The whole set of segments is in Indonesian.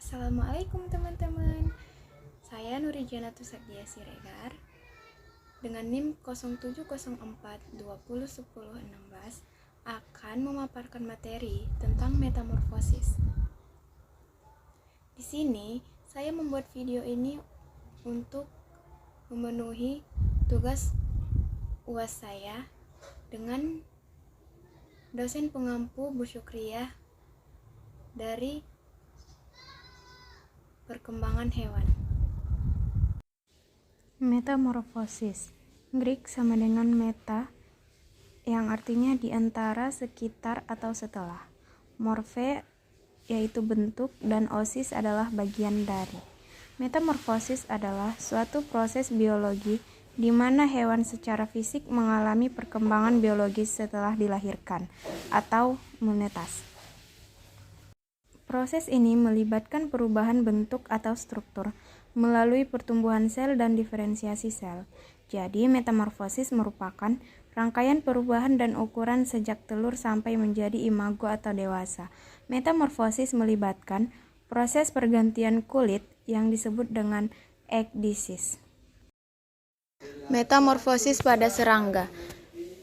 Assalamualaikum teman-teman. Saya Nurijana Tusagdia Siregar dengan NIM 0704201016 akan memaparkan materi tentang metamorfosis. Di sini saya membuat video ini untuk memenuhi tugas UAS saya dengan dosen pengampu Bu Syukriyah dari perkembangan hewan. Metamorfosis, Greek sama dengan meta, yang artinya di antara, sekitar, atau setelah. Morphe yaitu bentuk, dan osis adalah bagian dari. Metamorfosis adalah suatu proses biologi di mana hewan secara fisik mengalami perkembangan biologis setelah dilahirkan atau menetas. Proses ini melibatkan perubahan bentuk atau struktur melalui pertumbuhan sel dan diferensiasi sel. Jadi, metamorfosis merupakan rangkaian perubahan dan ukuran sejak telur sampai menjadi imago atau dewasa. Metamorfosis melibatkan proses pergantian kulit yang disebut dengan ekdisis. Metamorfosis pada serangga.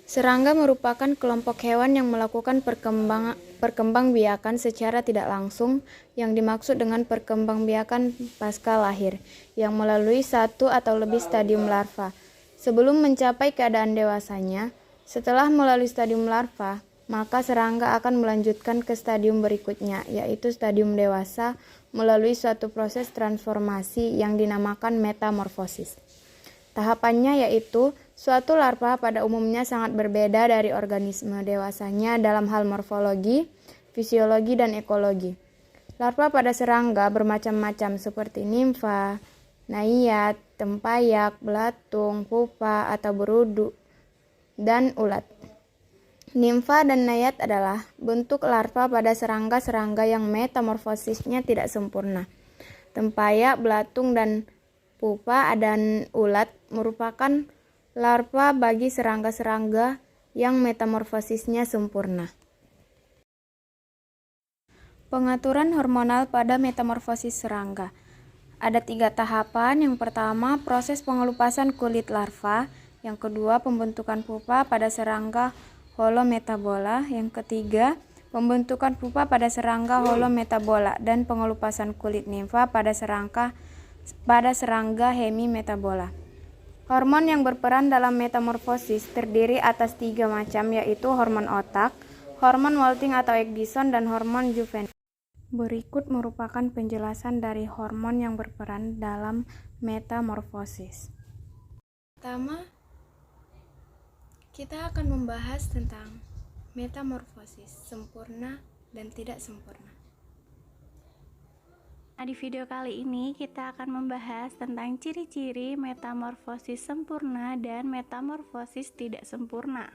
Serangga merupakan kelompok hewan yang melakukan perkembangbiakan secara tidak langsung, yang dimaksud dengan perkembangbiakan pasca lahir, yang melalui satu atau lebih stadium larva. Sebelum mencapai keadaan dewasanya, setelah melalui stadium larva, maka serangga akan melanjutkan ke stadium berikutnya, yaitu stadium dewasa, melalui suatu proses transformasi yang dinamakan metamorfosis. Tahapannya yaitu suatu larva pada umumnya sangat berbeda dari organisme dewasanya dalam hal morfologi, fisiologi, dan ekologi. Larva pada serangga bermacam-macam seperti nimfa, naiyat, tempayak, belatung, pupa atau berudu, dan ulat. Nimfa dan naiyat adalah bentuk larva pada serangga-serangga yang metamorfosisnya tidak sempurna. Tempayak, belatung, dan pupa dan ulat merupakan larva bagi serangga-serangga yang metamorfosisnya sempurna. Pengaturan hormonal pada metamorfosis serangga. Ada 3 tahapan. Yang pertama, proses pengelupasan kulit larva. Yang kedua, pembentukan pupa pada serangga holometabola. Yang ketiga, pembentukan pupa pada serangga holometabola dan pengelupasan kulit nimfa pada serangga hemimetabola. Hormon yang berperan dalam metamorfosis terdiri atas 3 macam, yaitu hormon otak, hormon Molting atau Ecdison, dan hormon juvenil. Berikut merupakan penjelasan dari hormon yang berperan dalam metamorfosis. Pertama, kita akan membahas tentang metamorfosis sempurna dan tidak sempurna. Di video kali ini kita akan membahas tentang ciri-ciri metamorfosis sempurna dan metamorfosis tidak sempurna.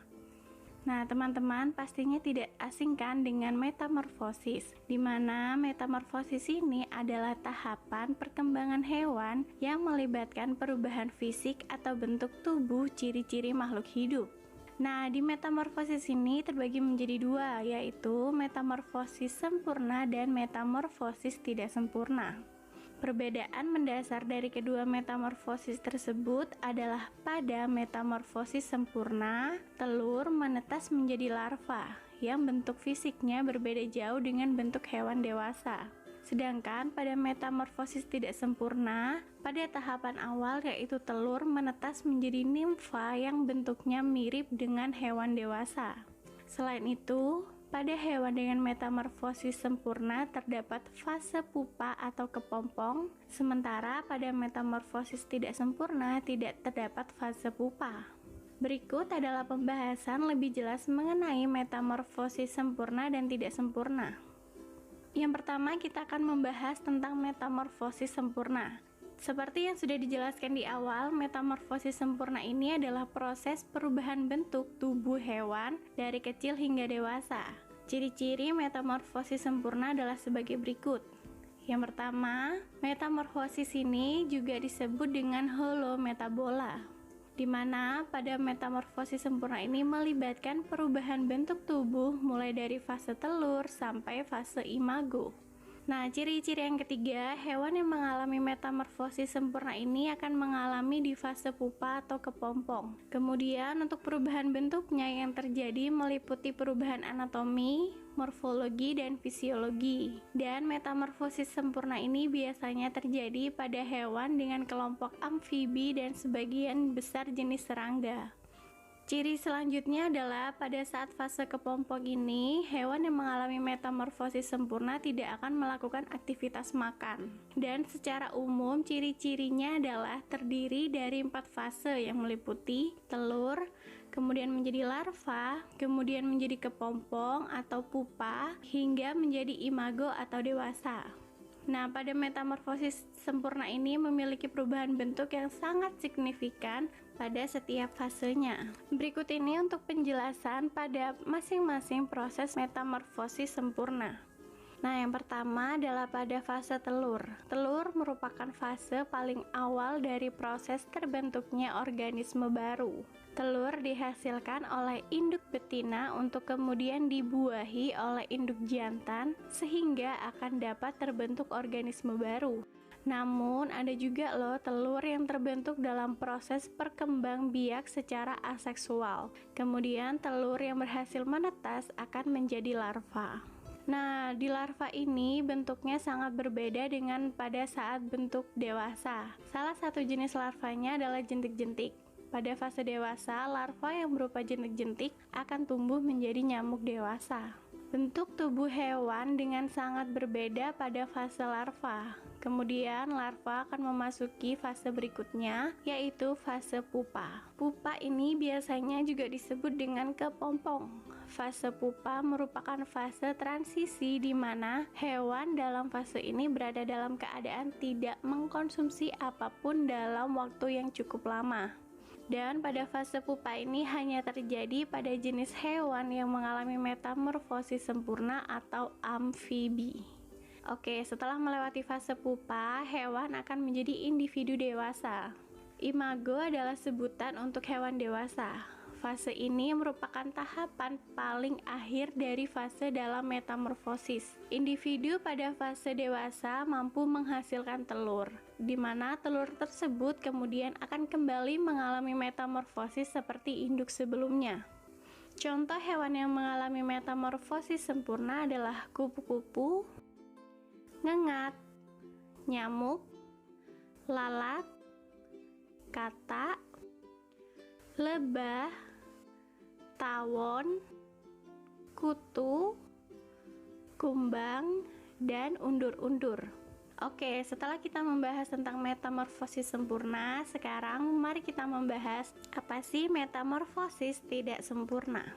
Nah, teman-teman pastinya tidak asing kan dengan metamorfosis, di mana metamorfosis ini adalah tahapan perkembangan hewan yang melibatkan perubahan fisik atau bentuk tubuh ciri-ciri makhluk hidup. Nah, di metamorfosis ini terbagi menjadi 2, yaitu metamorfosis sempurna dan metamorfosis tidak sempurna. Perbedaan mendasar dari kedua metamorfosis tersebut adalah pada metamorfosis sempurna, telur menetas menjadi larva, yang bentuk fisiknya berbeda jauh dengan bentuk hewan dewasa. Sedangkan pada metamorfosis tidak sempurna, pada tahapan awal yaitu telur menetas menjadi nimfa yang bentuknya mirip dengan hewan dewasa. Selain itu, pada hewan dengan metamorfosis sempurna terdapat fase pupa atau kepompong, sementara pada metamorfosis tidak sempurna tidak terdapat fase pupa. Berikut adalah pembahasan lebih jelas mengenai metamorfosis sempurna dan tidak sempurna. Yang pertama, kita akan membahas tentang metamorfosis sempurna. Seperti yang sudah dijelaskan di awal, metamorfosis sempurna ini adalah proses perubahan bentuk tubuh hewan dari kecil hingga dewasa. Ciri-ciri metamorfosis sempurna adalah sebagai berikut. Yang pertama, metamorfosis ini juga disebut dengan holometabola, di mana pada metamorfosis sempurna ini melibatkan perubahan bentuk tubuh mulai dari fase telur sampai fase imago. Nah, ciri-ciri yang ketiga, hewan yang mengalami metamorfosis sempurna ini akan mengalami di fase pupa atau kepompong. Kemudian, untuk perubahan bentuknya yang terjadi meliputi perubahan anatomi, morfologi, dan fisiologi. Dan metamorfosis sempurna ini biasanya terjadi pada hewan dengan kelompok amfibi dan sebagian besar jenis serangga. Ciri selanjutnya adalah pada saat fase kepompong ini, hewan yang mengalami metamorfosis sempurna tidak akan melakukan aktivitas makan. Dan secara umum, ciri-cirinya adalah terdiri dari 4 fase yang meliputi telur, kemudian menjadi larva, kemudian menjadi kepompong atau pupa, hingga menjadi imago atau dewasa. Nah, pada metamorfosis sempurna ini memiliki perubahan bentuk yang sangat signifikan pada setiap fasenya. Berikut ini untuk penjelasan pada masing-masing proses metamorfosis sempurna. Nah, yang pertama adalah pada fase telur. Telur merupakan fase paling awal dari proses terbentuknya organisme baru. Telur dihasilkan oleh induk betina untuk kemudian dibuahi oleh induk jantan sehingga akan dapat terbentuk organisme baru. Namun, ada juga loh telur yang terbentuk dalam proses perkembangbiak secara aseksual. Kemudian, telur yang berhasil menetas akan menjadi larva. Nah, di larva ini bentuknya sangat berbeda dengan pada saat bentuk dewasa. Salah satu jenis larvanya adalah jentik-jentik. Pada fase dewasa, larva yang berupa jentik-jentik akan tumbuh menjadi nyamuk dewasa. Bentuk tubuh hewan dengan sangat berbeda pada fase larva. Kemudian larva akan memasuki fase berikutnya, yaitu fase pupa. Pupa ini biasanya juga disebut dengan kepompong. Fase pupa merupakan fase transisi di mana hewan dalam fase ini berada dalam keadaan tidak mengkonsumsi apapun dalam waktu yang cukup lama. Dan pada fase pupa ini hanya terjadi pada jenis hewan yang mengalami metamorfosis sempurna atau amfibi. Oke, setelah melewati fase pupa, hewan akan menjadi individu dewasa. Imago adalah sebutan untuk hewan dewasa. Fase ini merupakan tahapan paling akhir dari fase dalam metamorfosis. Individu pada fase dewasa mampu menghasilkan telur, di mana telur tersebut kemudian akan kembali mengalami metamorfosis seperti induk sebelumnya. Contoh hewan yang mengalami metamorfosis sempurna adalah kupu-kupu, ngengat, nyamuk, lalat, katak, lebah, tawon, kutu, kumbang, dan undur-undur. Oke, setelah kita membahas tentang metamorfosis sempurna, sekarang mari kita membahas apa sih metamorfosis tidak sempurna.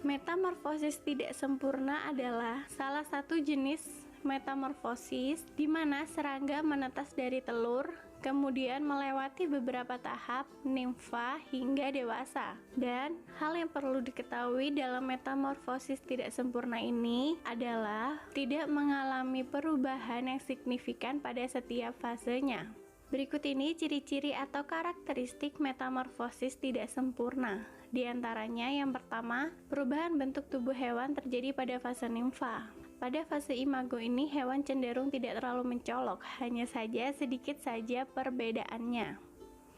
Metamorfosis tidak sempurna adalah salah satu jenis metamorfosis di mana serangga menetas dari telur, kemudian melewati beberapa tahap nimfa hingga dewasa. Dan hal yang perlu diketahui dalam metamorfosis tidak sempurna ini adalah tidak mengalami perubahan yang signifikan pada setiap fasenya. Berikut ini ciri-ciri atau karakteristik metamorfosis tidak sempurna. Di antaranya yang pertama, perubahan bentuk tubuh hewan terjadi pada fase nimfa. Pada fase imago ini hewan cenderung tidak terlalu mencolok, hanya saja sedikit saja perbedaannya.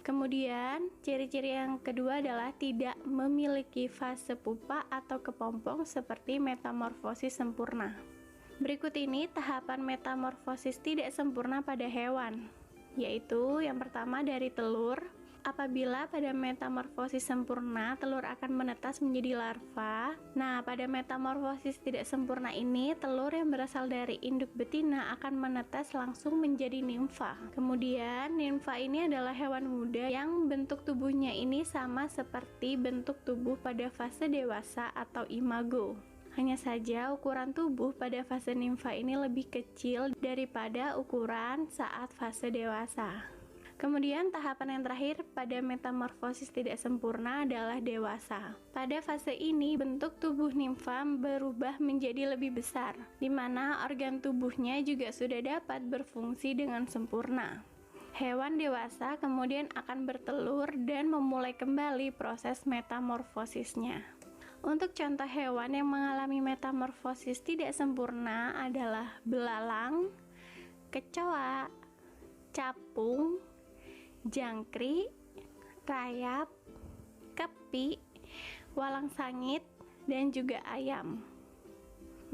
Kemudian, ciri-ciri yang kedua adalah tidak memiliki fase pupa atau kepompong seperti metamorfosis sempurna. Berikut ini tahapan metamorfosis tidak sempurna pada hewan, yaitu yang pertama dari telur. Apabila pada metamorfosis sempurna, telur akan menetas menjadi larva. Nah, pada metamorfosis tidak sempurna ini, telur yang berasal dari induk betina akan menetas langsung menjadi nimfa. Kemudian, nimfa ini adalah hewan muda yang bentuk tubuhnya ini sama seperti bentuk tubuh pada fase dewasa atau imago. Hanya saja ukuran tubuh pada fase nimfa ini lebih kecil daripada ukuran saat fase dewasa. Kemudian tahapan yang terakhir pada metamorfosis tidak sempurna adalah dewasa. Pada fase ini bentuk tubuh nimfa berubah menjadi lebih besar, di mana organ tubuhnya juga sudah dapat berfungsi dengan sempurna. Hewan dewasa kemudian akan bertelur dan memulai kembali proses metamorfosisnya. Untuk contoh hewan yang mengalami metamorfosis tidak sempurna adalah belalang, kecoa, capung, jangkrik, rayap, kepi, walang sangit, dan juga ayam.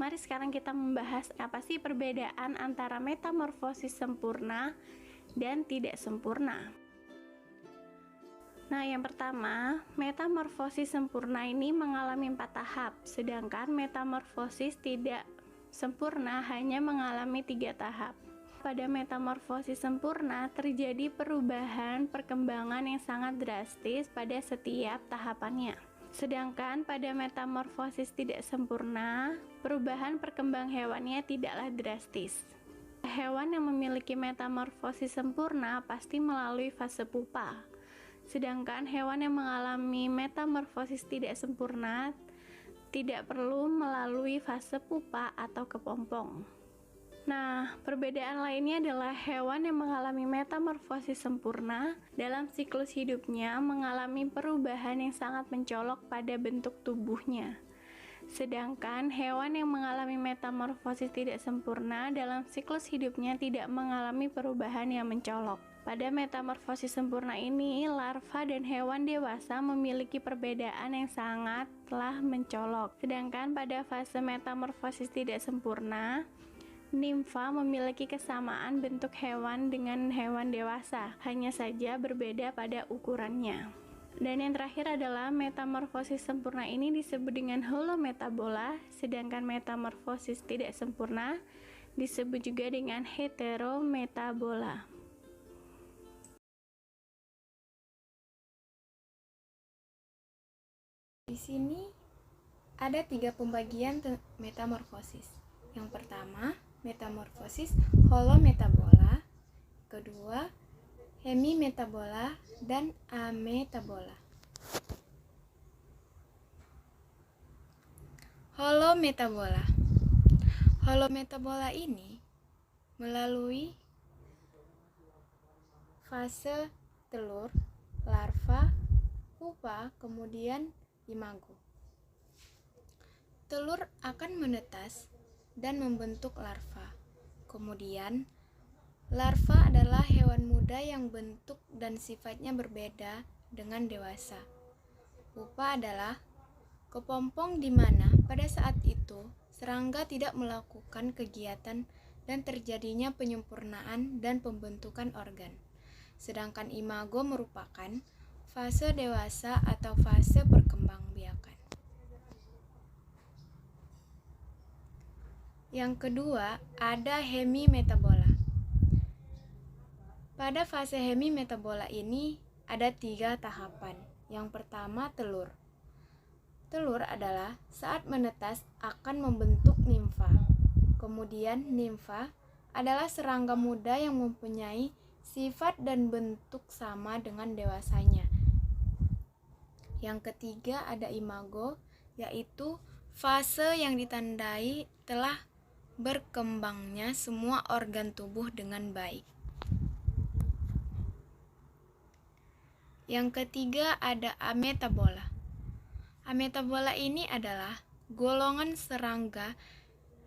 Mari sekarang kita membahas apa sih perbedaan antara metamorfosis sempurna dan tidak sempurna. Nah, yang pertama, metamorfosis sempurna ini mengalami 4 tahap, sedangkan metamorfosis tidak sempurna hanya mengalami 3 tahap. Pada metamorfosis sempurna terjadi perubahan perkembangan yang sangat drastis pada setiap tahapannya. Sedangkan pada metamorfosis tidak sempurna, perubahan perkembang hewannya tidaklah drastis. Hewan yang memiliki metamorfosis sempurna pasti melalui fase pupa. Sedangkan hewan yang mengalami metamorfosis tidak sempurna tidak perlu melalui fase pupa atau kepompong. Nah, perbedaan lainnya adalah hewan yang mengalami metamorfosis sempurna dalam siklus hidupnya mengalami perubahan yang sangat mencolok pada bentuk tubuhnya. Sedangkan hewan yang mengalami metamorfosis tidak sempurna dalam siklus hidupnya tidak mengalami perubahan yang mencolok. Pada metamorfosis sempurna ini, larva dan hewan dewasa memiliki perbedaan yang sangatlah mencolok. Sedangkan pada fase metamorfosis tidak sempurna, nimfa memiliki kesamaan bentuk hewan dengan hewan dewasa, hanya saja berbeda pada ukurannya. Dan yang terakhir adalah metamorfosis sempurna ini disebut dengan holometabola, sedangkan metamorfosis tidak sempurna disebut juga dengan heterometabola. Di sini ada 3 pembagian metamorfosis. Yang pertama, metamorfosis holometabola, kedua, hemimetabola, dan ametabola. Holometabola. Holometabola ini melalui fase telur, larva, pupa, kemudian imago. Telur akan menetas dan membentuk larva. Kemudian, larva adalah hewan muda yang bentuk dan sifatnya berbeda dengan dewasa. Pupa adalah kepompong di mana pada saat itu serangga tidak melakukan kegiatan dan terjadinya penyempurnaan dan pembentukan organ. Sedangkan imago merupakan fase dewasa atau fase perkembangbiakan. Yang kedua, ada hemimetabola. Pada fase hemimetabola ini ada 3 tahapan. Yang pertama, telur. Telur adalah saat menetas akan membentuk nimfa. Kemudian nimfa adalah serangga muda yang mempunyai sifat dan bentuk sama dengan dewasanya. Yang ketiga ada imago, yaitu fase yang ditandai telah berkembangnya semua organ tubuh dengan baik. Yang ketiga ada ametabola. Ametabola ini adalah golongan serangga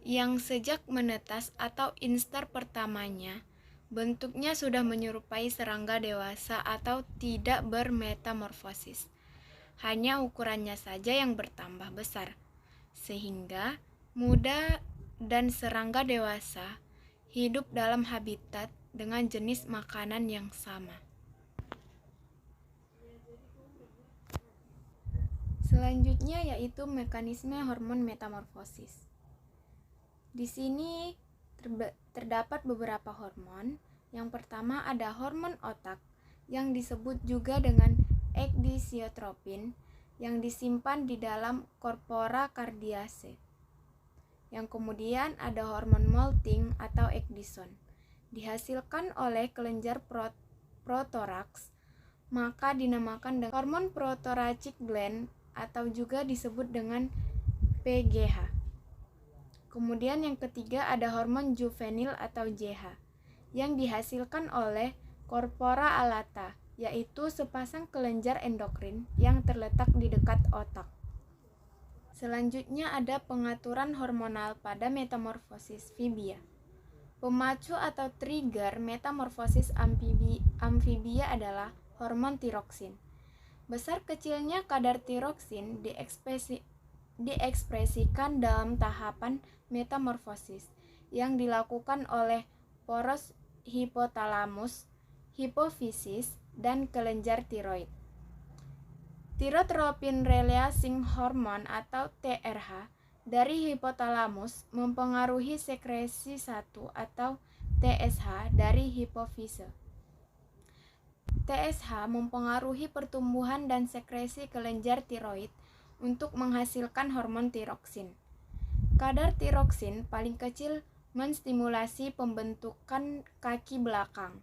yang sejak menetas atau instar pertamanya bentuknya sudah menyerupai serangga dewasa atau tidak bermetamorfosis. Hanya ukurannya saja yang bertambah besar, sehingga muda dan serangga dewasa hidup dalam habitat dengan jenis makanan yang sama. Selanjutnya yaitu mekanisme hormon metamorfosis. Di sini terdapat beberapa hormon. Yang pertama ada hormon otak yang disebut juga dengan ekdisiotropin yang disimpan di dalam corpora cardiaceae. Yang kemudian ada hormon molting atau ekdison, dihasilkan oleh kelenjar protoraks, maka dinamakan dengan hormon prothoracic gland atau juga disebut dengan PGH. Kemudian yang ketiga ada hormon juvenil atau JH yang dihasilkan oleh corpora allata, yaitu sepasang kelenjar endokrin yang terletak di dekat otak. Selanjutnya ada pengaturan hormonal pada metamorfosis fibia. Pemacu atau trigger metamorfosis amfibia adalah hormon tiroksin. Besar kecilnya kadar tiroksin diekspresikan dalam tahapan metamorfosis yang dilakukan oleh poros hipotalamus, hipofisis, dan kelenjar tiroid. Thyrotropin releasing hormone atau TRH dari hipotalamus mempengaruhi sekresi 1 atau TSH dari hipofise. TSH mempengaruhi pertumbuhan dan sekresi kelenjar tiroid untuk menghasilkan hormon tiroksin. Kadar tiroksin paling kecil menstimulasi pembentukan kaki belakang.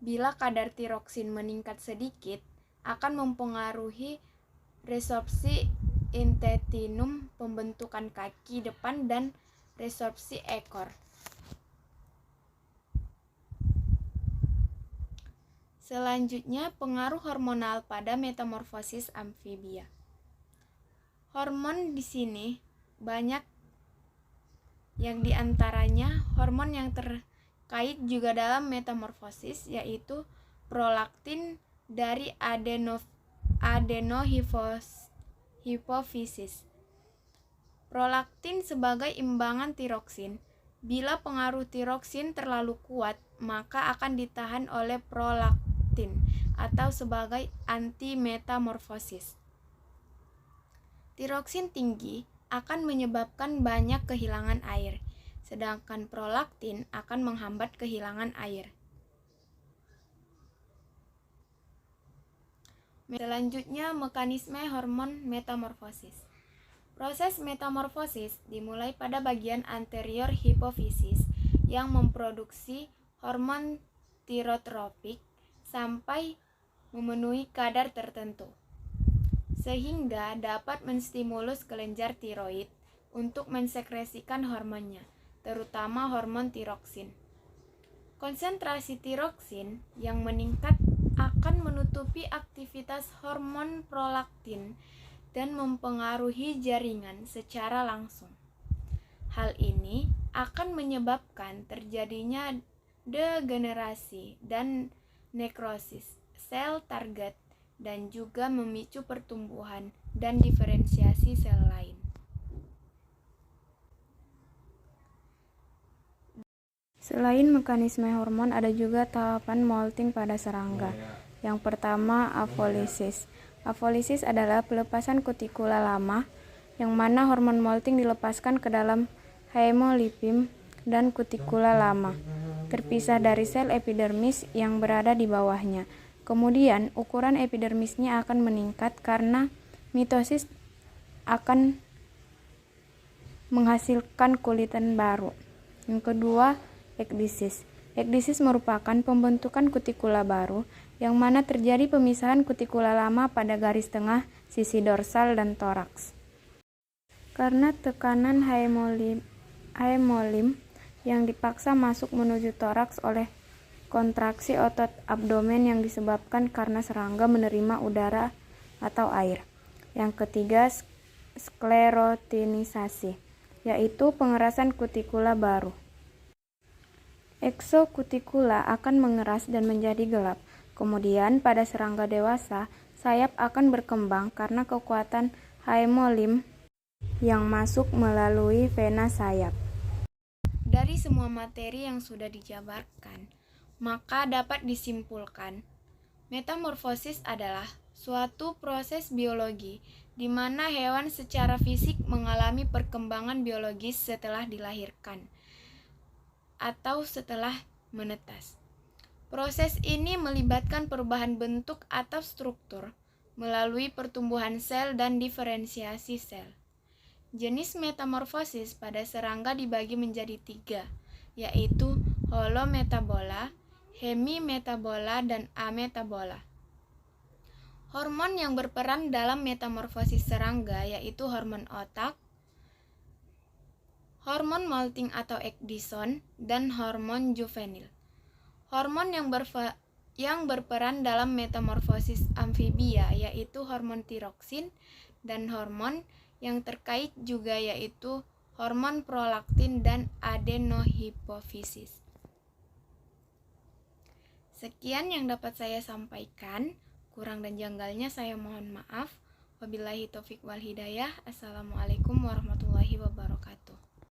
Bila kadar tiroksin meningkat sedikit, akan mempengaruhi resorpsi intentinum pembentukan kaki depan dan resorpsi ekor. Selanjutnya, pengaruh hormonal pada metamorfosis amfibia. Hormon di sini banyak yang diantaranya hormon yang terkait juga dalam metamorfosis, yaitu prolaktin dari adenohipofisis. Prolaktin sebagai imbangan tiroksin. Bila pengaruh tiroksin terlalu kuat, maka akan ditahan oleh prolaktin atau sebagai anti-metamorfosis. Tiroksin tinggi akan menyebabkan banyak kehilangan air, sedangkan prolaktin akan menghambat kehilangan air. Selanjutnya, mekanisme hormon metamorfosis. Proses metamorfosis dimulai pada bagian anterior hipofisis yang memproduksi hormon tirotropik sampai memenuhi kadar tertentu, sehingga dapat menstimulus kelenjar tiroid untuk mensekresikan hormonnya, terutama hormon tiroksin. Konsentrasi tiroksin yang meningkat akan menutupi aktivitas hormon prolaktin dan mempengaruhi jaringan secara langsung. Hal ini akan menyebabkan terjadinya degenerasi dan nekrosis sel target dan juga memicu pertumbuhan dan diferensiasi sel lain. Selain mekanisme hormon, ada juga tahapan molting pada serangga. Yang pertama, afolisis. Afolisis adalah pelepasan kutikula lama, yang mana hormon molting dilepaskan ke dalam hemolipim dan kutikula lama, terpisah dari sel epidermis yang berada di bawahnya. Kemudian, ukuran epidermisnya akan meningkat karena mitosis akan menghasilkan kulitan baru. Yang kedua, ekdisis. Ekdisis merupakan pembentukan kutikula baru yang mana terjadi pemisahan kutikula lama pada garis tengah, sisi dorsal, dan toraks. Karena tekanan hemolim yang dipaksa masuk menuju toraks oleh kontraksi otot abdomen yang disebabkan karena serangga menerima udara atau air. Yang ketiga, sklerotinisasi, yaitu pengerasan kutikula baru. Eksokutikula akan mengeras dan menjadi gelap. Kemudian pada serangga dewasa, sayap akan berkembang karena kekuatan hemolim yang masuk melalui vena sayap. Dari semua materi yang sudah dijabarkan, maka dapat disimpulkan, metamorfosis adalah suatu proses biologi di mana hewan secara fisik mengalami perkembangan biologis setelah dilahirkan atau setelah menetas. Proses ini melibatkan perubahan bentuk atau struktur melalui pertumbuhan sel dan diferensiasi sel. Jenis metamorfosis pada serangga dibagi menjadi 3, yaitu holometabola, hemimetabola, dan ametabola. Hormon yang berperan dalam metamorfosis serangga yaitu hormon otak, hormon molting atau ekdison, dan hormon juvenil. Hormon yang berperan dalam metamorfosis amfibia yaitu hormon tiroksin dan hormon yang terkait juga yaitu hormon prolaktin dan adenohipofisis. Sekian yang dapat saya sampaikan. Kurang dan janggalnya saya mohon maaf. Wabillahi taufik wal hidayah. Assalamualaikum warahmatullahi wabarakatuh.